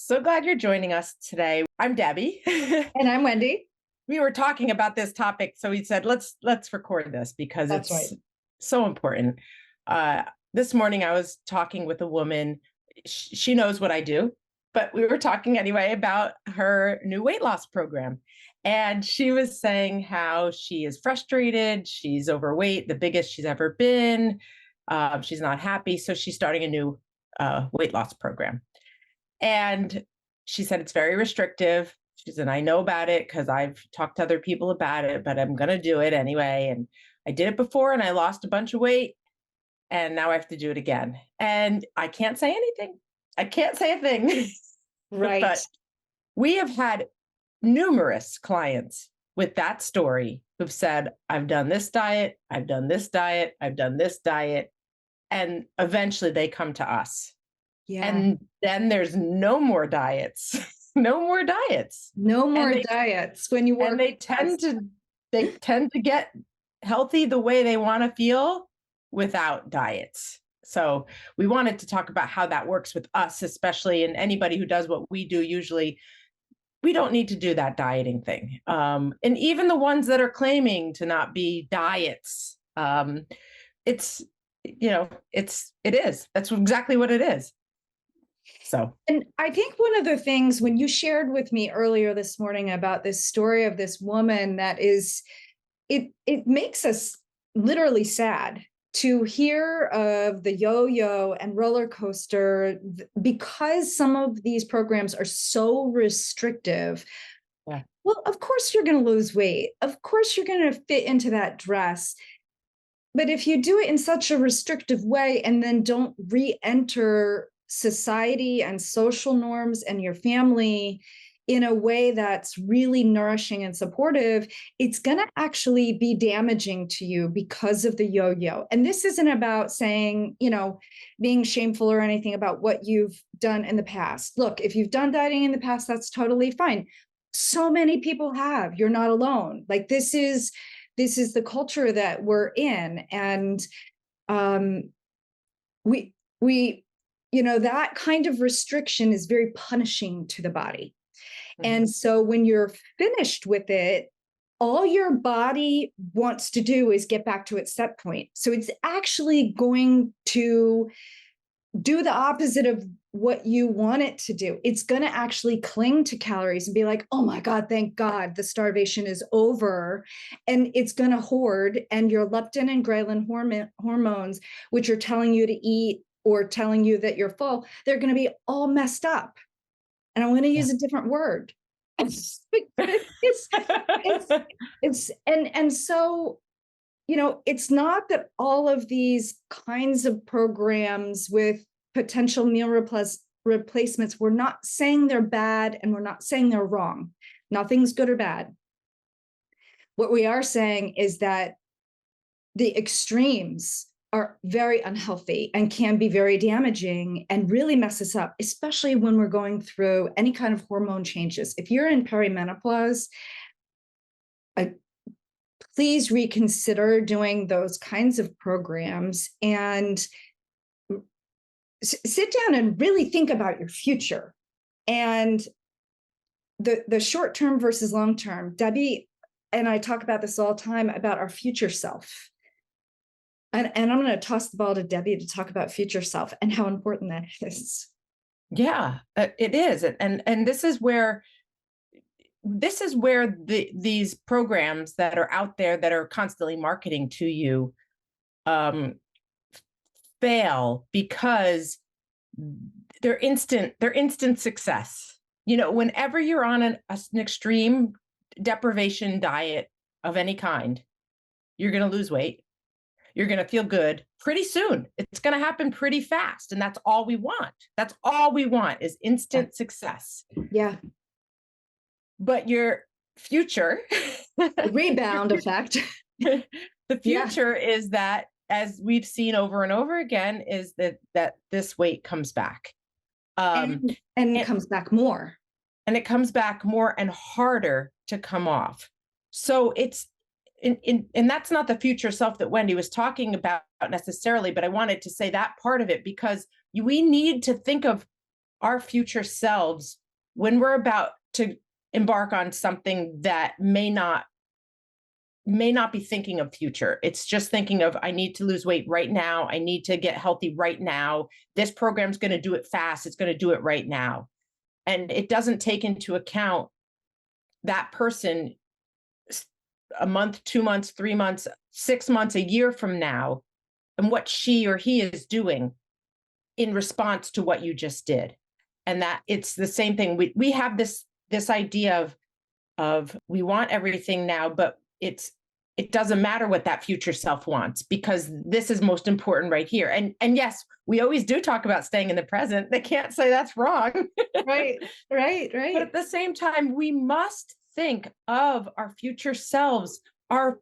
So glad you're joining us today. I'm Debbie. And I'm Wendy. We were talking about this topic, so we said let's record this because That's it's right. so important. Uh, this morning, I was talking with a woman. She knows what I do, but we were talking anyway about her new weight loss program, and she was saying how she is frustrated. She's overweight, the biggest she's ever been. She's not happy, so she's starting a new weight loss program. And she said it's very restrictive. She said, I know about it because I've talked to other people about it, but I'm going to do it anyway. And I did it before and I lost a bunch of weight. And now I have to do it again. And I can't say anything. I can't say a thing. Right. But we have had numerous clients with that story who've said, I've done this diet, I've done this diet, I've done this diet. And eventually they come to us. Yeah. And then there's no more diets, no more diets. No And more they diets when you and work they with us. tend to get healthy the way they want to feel without diets. So we wanted to talk about how that works with us, especially, and anybody who does what we do. Usually we don't need to do that dieting thing. And even the ones that are claiming to not be diets, it's, it is. That's exactly what it is. So, And I think one of the things when you shared with me earlier this morning about this story of this woman that is, it makes us literally sad to hear of the yo-yo and roller coaster because some of these programs are so restrictive. yeah. Well, of course you're going to lose weight. Of course you're going to fit into that dress. But if you do it in such a restrictive way and then don't re-enter society and social norms and your family in a way that's really nourishing and supportive, it's going to actually be damaging to you because of the yo-yo. And this isn't about saying, being shameful or anything about what you've done in the past. Look, if you've done dieting in the past, that's totally fine. So many people have. You're not alone. Like this is the culture that we're in. And we that kind of restriction is very punishing to the body. And so when you're finished with it, all your body wants to do is get back to its set point. So it's actually going to do the opposite of what you want it to do. It's going to actually cling to calories and be like, oh my God, thank God the starvation is over. And it's going to hoard, and your leptin and ghrelin hormones, which are telling you to eat or telling you that you're full, they're going to be all messed up. And I'm going to use a different word. it's, and so it's not that all of these kinds of programs with potential meal replacements, we're not saying they're bad and we're not saying they're wrong. Nothing's good or bad. What we are saying is that the extremes are very unhealthy and can be very damaging and really mess us up, especially when we're going through any kind of hormone changes. If you're in perimenopause, please reconsider doing those kinds of programs and sit down and really think about your future and the short term versus long term. Debbie and I talk about this all the time about our future self. And I'm going to toss the ball to Debbie to talk about future self and how important that is. Yeah, it is. And this is where these programs that are out there that are constantly marketing to you fail because they're instant success. Whenever you're on an extreme deprivation diet of any kind, you're going to lose weight. You're going to feel good pretty soon. It's going to happen pretty fast. And that's all we want. That's all we want is instant success. Yeah. But your future, the rebound effect. The future is that, as we've seen over and over again, is that this weight comes back. And it comes back more. And it comes back more and harder to come off. So it's, and that's not the future self that Wendy was talking about necessarily, but I wanted to say that part of it because we need to think of our future selves when we're about to embark on something that may not be thinking of future. It's just thinking of, I need to lose weight right now. I need to get healthy right now. This program's going to do it fast. It's going to do it right now. And it doesn't take into account that person a month, 2 months, 3 months, 6 months, a year from now, and what she or he is doing in response to what you just did. And that it's the same thing. We have this idea of we want everything now, but it doesn't matter what that future self wants, because this is most important right here. And yes, we always do talk about staying in the present. They can't say that's wrong. Right, right, But right. at the same time, we must think of our future selves, our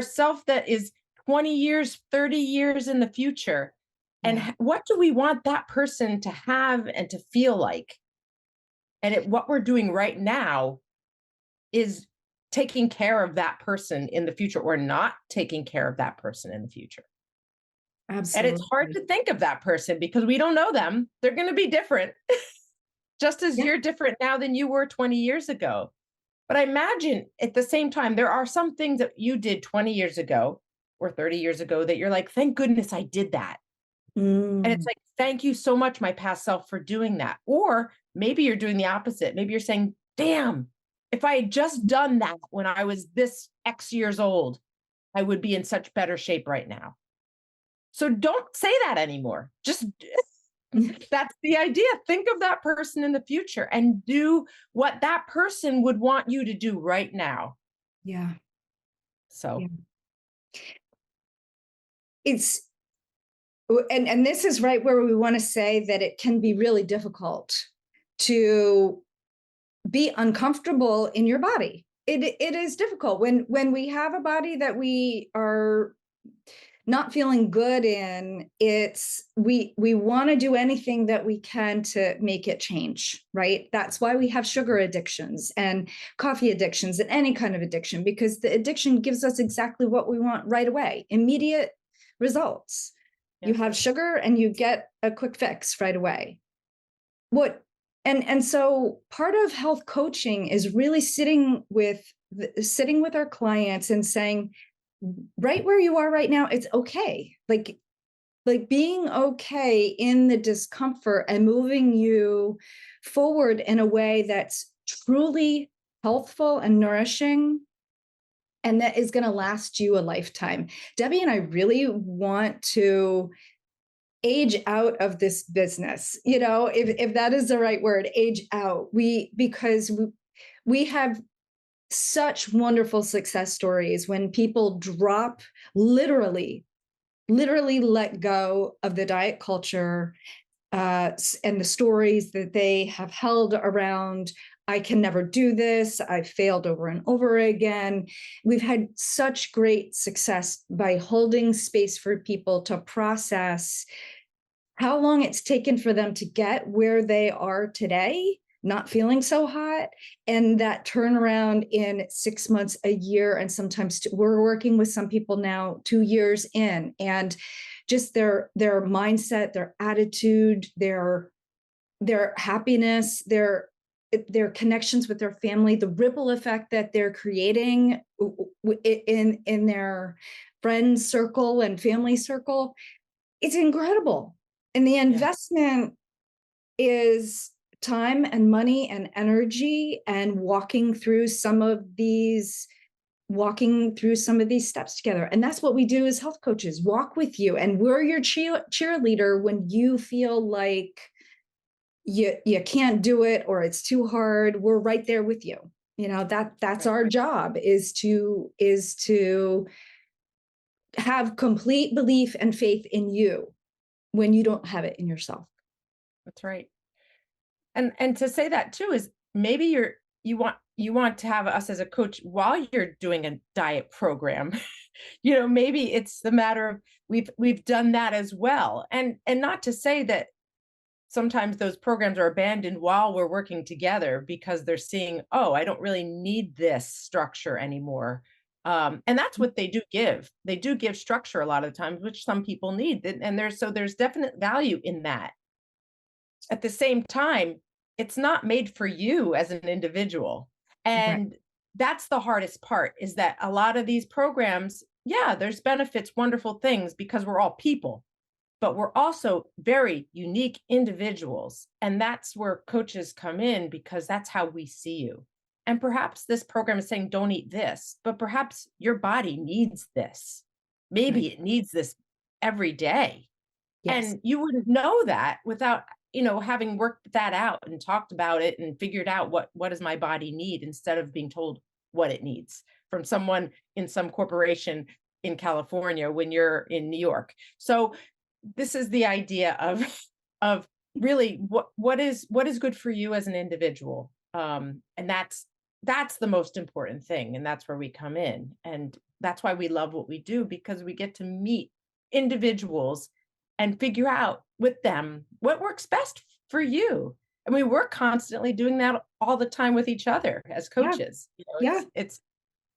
self that is 20 years, 30 years in the future. And Yeah, what do we want that person to have and to feel like? And what we're doing right now is taking care of that person in the future, or not taking care of that person in the future. And it's hard absolutely. to think of that person because we don't know them. They're going to be different, just as Yeah. you're different now than you were 20 years ago. But I imagine at the same time, there are some things that you did 20 years ago or 30 years ago that you're like, thank goodness I did that. And it's Mm, like, thank you so much, my past self, for doing that. Or maybe you're doing the opposite. Maybe you're saying, damn, if I had just done that when I was this X years old, I would be in such better shape right now. So don't say that anymore. Just that's the idea. Think of that person in the future and do what that person would want you to do right now. yeah, yeah. So, It's and this is right where we want to say that it can be really difficult to be uncomfortable in your body. It is difficult when we have a body that we are not feeling good in. It's we want to do anything that we can to make it change, right? That's why we have sugar addictions and coffee addictions and any kind of addiction, because the addiction gives us exactly what we want right away, immediate results. You yeah, have sugar and you get a quick fix right away. What and so part of health coaching is really sitting with our clients and saying, right where you are right now, it's okay. Like being okay in the discomfort and moving you forward in a way that's truly healthful and nourishing, and that is going to last you a lifetime. Debbie and I really want to age out of this business, if that is the right word, age out. Because we have such wonderful success stories when people drop, literally let go of the diet culture, and the stories that they have held around, I can never do this, I failed over and over again. We've had such great success by holding space for people to process how long it's taken for them to get where they are today, not feeling so hot, and that turnaround in 6 months, a year, and sometimes we're working with some people now 2 years in, and just their mindset, their attitude, their happiness, their connections with their family, the ripple effect that they're creating in their friend circle and family circle, it's incredible. And the yeah, investment is time and money and energy, and walking through some of these steps together. And that's what we do as health coaches, walk with you. And we're your cheerleader when you feel like you can't do it or it's too hard. We're right there with you. That's right. our job, is to have complete belief and faith in you when you don't have it in yourself. That's right. And to say that too is maybe you want to have us as a coach while you're doing a diet program. Maybe it's the matter of we've done that as well. And not to say that sometimes those programs are abandoned while we're working together because they're seeing, oh, I don't really need this structure anymore. And that's what they do give. They do give structure a lot of times, which some people need. And there's definite value in that. at the same time, it's not made for you as an individual. Right. And that's the hardest part, is that a lot of these programs, yeah, there's benefits, wonderful things, because we're all people, but we're also very unique individuals. And that's where coaches come in, because that's how we see you. And perhaps this program is saying, don't eat this, but perhaps your body needs this. Right. Maybe it needs this every day. Yes. And you wouldn't know that without, having worked that out and talked about it and figured out what does my body need, instead of being told what it needs from someone in some corporation in California when you're in New York. So this is the idea of really what is good for you as an individual. And that's the most important thing. And that's where we come in. And that's why we love what we do, because we get to meet individuals and figure out with them what works best for you. I mean, we're constantly doing that all the time with each other as Yeah. coaches. Yeah. We're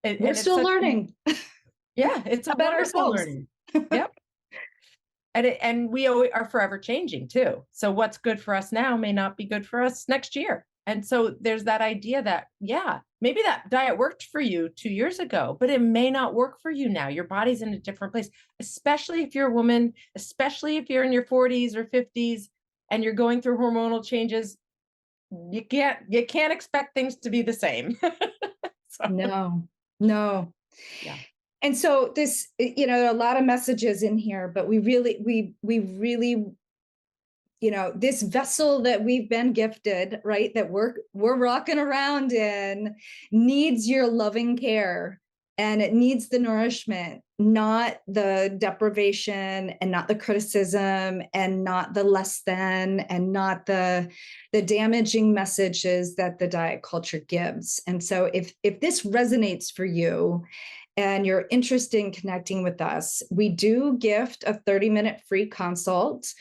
And it's still such a, learning yeah, it's a about wonderful ourselves. learning. Yep. And we are forever changing too. So what's good for us now may not be good for us next year. And so there's that idea that, yeah, maybe that diet worked for you 2 years ago, but it may not work for you now. Your body's in a different place, especially if you're a woman, especially if you're in your 40s or 50s and you're going through hormonal changes. You can't expect things to be the same. So No, no. yeah. And so this, there are a lot of messages in here, but we really, this vessel that we've been gifted, right, that we're rocking around in, needs your loving care, and it needs the nourishment, not the deprivation, and not the criticism, and not the less than, and not the damaging messages that the diet culture gives. And so if this resonates for you and you're interested in connecting with us, we do gift a 30-minute free consult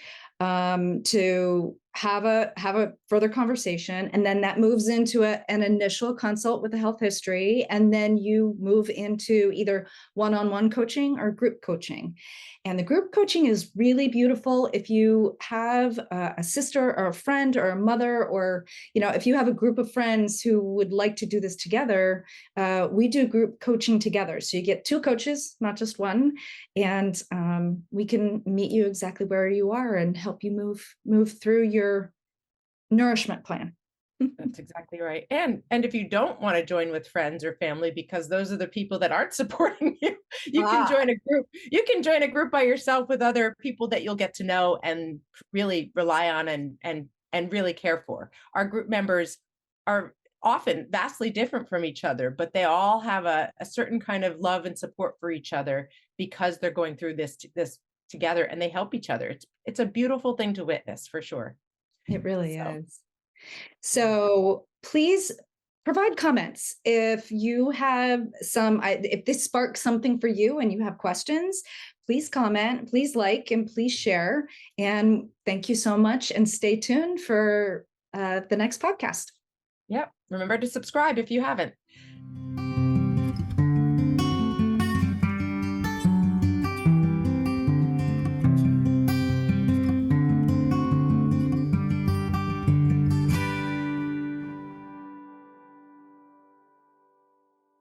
to have a further conversation, and then that moves into an initial consult with a health history, and then you move into either one-on-one coaching or group coaching. And the group coaching is really beautiful if you have a sister or a friend or a mother, or if you have a group of friends who would like to do this together. We do group coaching together, so you get two coaches, not just one, and we can meet you exactly where you are and help you move through your nourishment plan. That's exactly right. And if you don't want to join with friends or family, because those are the people that aren't supporting you, you can Ah, join a group. You can join a group by yourself with other people that you'll get to know and really rely on and really care for. Our group members are often vastly different from each other, but they all have a certain kind of love and support for each other, because they're going through this together, and they help each other. It's a beautiful thing to witness, for sure. it really So is. yeah. So please provide comments if you have if this sparks something for you and you have questions. Please comment, please like, and please share. And thank you so much. And stay tuned for the next podcast. Yep. Remember to subscribe if you haven't.